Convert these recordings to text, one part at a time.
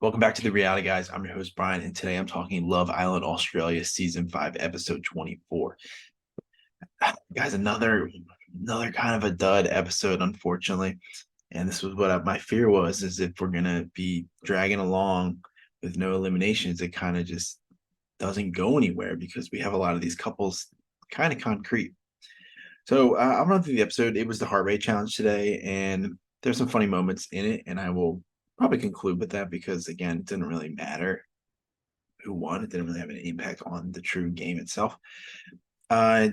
Welcome back to the Reality Guys. I'm your host Brian, and today I'm talking Love Island Australia Season 5, Episode 24. Guys, another kind of a dud episode, unfortunately. And this was what my fear was: is if we're gonna be dragging along with no eliminations, it kind of just doesn't go anywhere because we have a lot of these couples kind of concrete. So I'll run through the episode. It was the heart rate challenge today, and there's some funny moments in it, and I will probably conclude with that because again, it didn't really matter who won. It didn't really have an impact on the true game itself. Uh,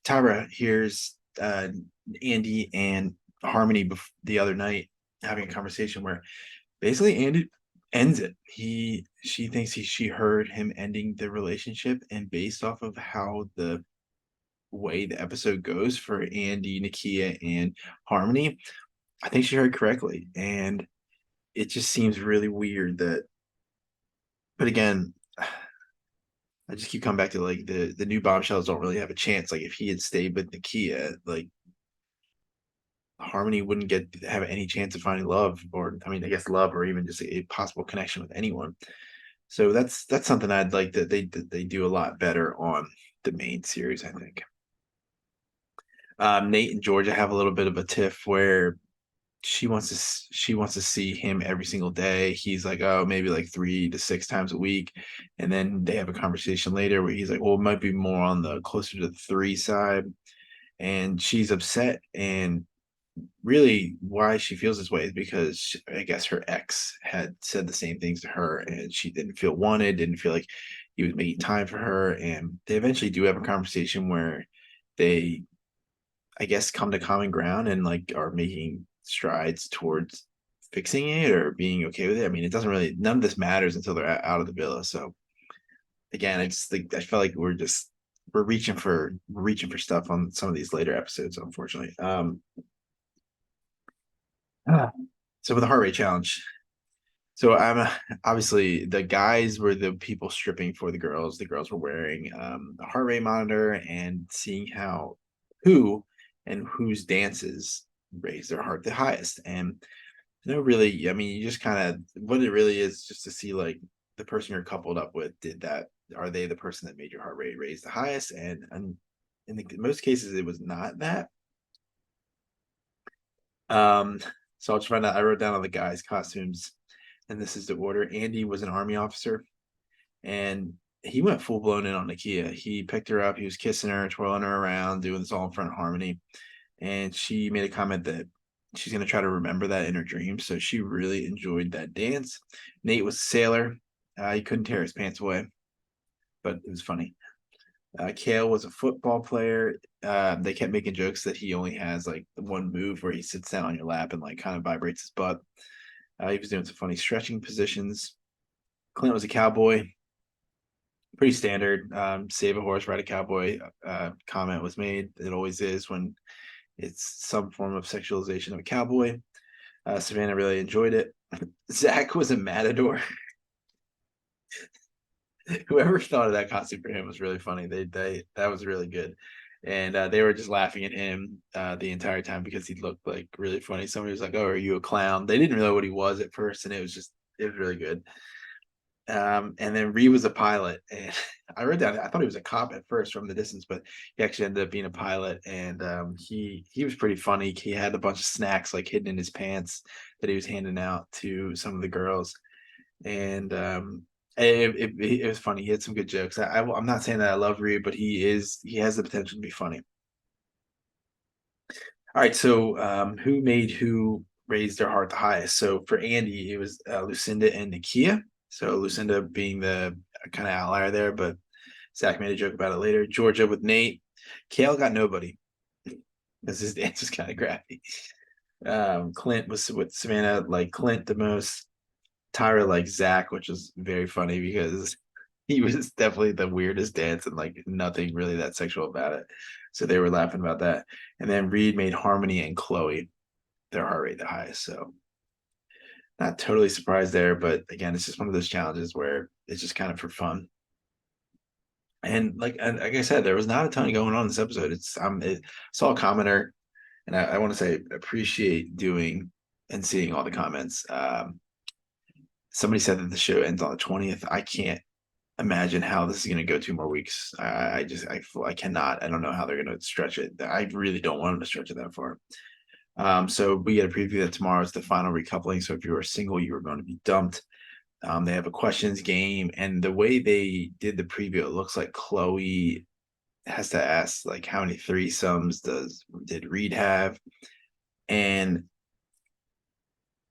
Tyra hears Andy and Harmony the other night having a conversation where basically Andy ends it. She thinks she heard him ending the relationship, and based off of how the way the episode goes for Andy, Nakia, and Harmony, I think she heard correctly, and it just seems really weird that. But again, I just keep coming back to like the new bombshells don't really have a chance. Like if he had stayed with Nakia, like Harmony wouldn't have any chance of finding love, or I mean, I guess love, or even just a possible connection with anyone. So that's something I'd like that they do a lot better on the main series. I think Nate and Georgia have a little bit of a tiff where she wants to see him every single day. He's like, oh, maybe like 3 to 6 times a week. And then they have a conversation later where he's like, well, it might be more on the closer to the 3 side. And she's upset. And really why she feels this way is because I guess her ex had said the same things to her and she didn't feel wanted, didn't feel like he was making time for her. And they eventually do have a conversation where they, I guess, come to common ground and like are making strides towards fixing it or being okay with it. I mean, it doesn't really, none of this matters until they're out of the villa. So again, I just think I felt like we're reaching for stuff on some of these later episodes, unfortunately. So with the heart rate challenge, so I'm obviously the guys were the people stripping for the girls. The girls were wearing a heart rate monitor and seeing how who and whose dances raise their heart the highest. And really, I mean, you just kind of what it really is just to see like the person you're coupled up with did that. Are they the person that made your heart rate raise the highest? And in most cases, it was not that. Um, so I'll just find out. I wrote down on the guys' costumes, and this is the order. Andy was an army officer, and he went full blown in on Nakia. He picked her up, he was kissing her, twirling her around, doing this all in front of Harmony. And she made a comment that she's going to try to remember that in her dreams. So she really enjoyed that dance. Nate was a sailor. He couldn't tear his pants away, but it was funny. Kale was a football player. They kept making jokes that he only has like one move where he sits down on your lap and like kind of vibrates his butt. He was doing some funny stretching positions. Clint was a cowboy. Pretty standard. Save a horse, ride a cowboy. Comment was made. It always is when it's some form of sexualization of a cowboy. Savannah really enjoyed it. Zach was a matador. Whoever thought of that costume for him was really funny. They that was really good, and they were just laughing at him the entire time because he looked like really funny. Somebody was like, "Oh, are you a clown?" They didn't really know what he was at first, and it was really good. And then Ree was a pilot, and I read that I thought he was a cop at first from the distance, but he actually ended up being a pilot, and he was pretty funny. He had a bunch of snacks like hidden in his pants that he was handing out to some of the girls, and it was funny. He had some good jokes. I'm not saying that I love Ree, but he has the potential to be funny. All right, so who made who raise their heart the highest? So for Andy, it was Lucinda and Nakia. So Lucinda being the kind of outlier there, but Zach made a joke about it later. Georgia with Nate. Kale got nobody because his dance was kind of crappy. Clint was with Savannah, like Clint the most. Tyra like Zach, which is very funny because he was definitely the weirdest dance and like nothing really that sexual about it. So they were laughing about that. And then Reed made Harmony and Chloe their heart rate the highest. So not totally surprised there, but again, it's just one of those challenges where it's just kind of for fun. And like I said, there was not a ton going on in this episode. It saw a commenter, and I want to say appreciate doing and seeing all the comments. Somebody said that the show ends on the 20th. I can't imagine how this is going to go 2 more weeks. I cannot. I don't know how they're going to stretch it. I really don't want them to stretch it that far. So we get a preview that tomorrow is the final recoupling. So if you are single, you are going to be dumped. They have a questions game, and the way they did the preview, it looks like Chloe has to ask like how many threesomes did Reed have, and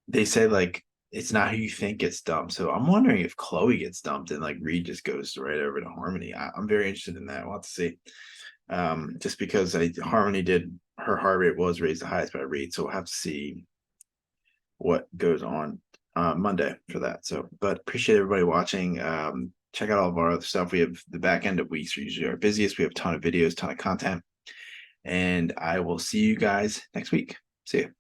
they say like it's not who you think gets dumped. So I'm wondering if Chloe gets dumped and like Reed just goes right over to Harmony. I'm very interested in that. We'll have to see. Just because Harmony did her heart rate was raised the highest by Reed, so we'll have to see what goes on Monday for that. So, but appreciate everybody watching. Check out all of our other stuff. We have the back end of weeks are usually our busiest. We have a ton of videos, ton of content, and I will see you guys next week. See you.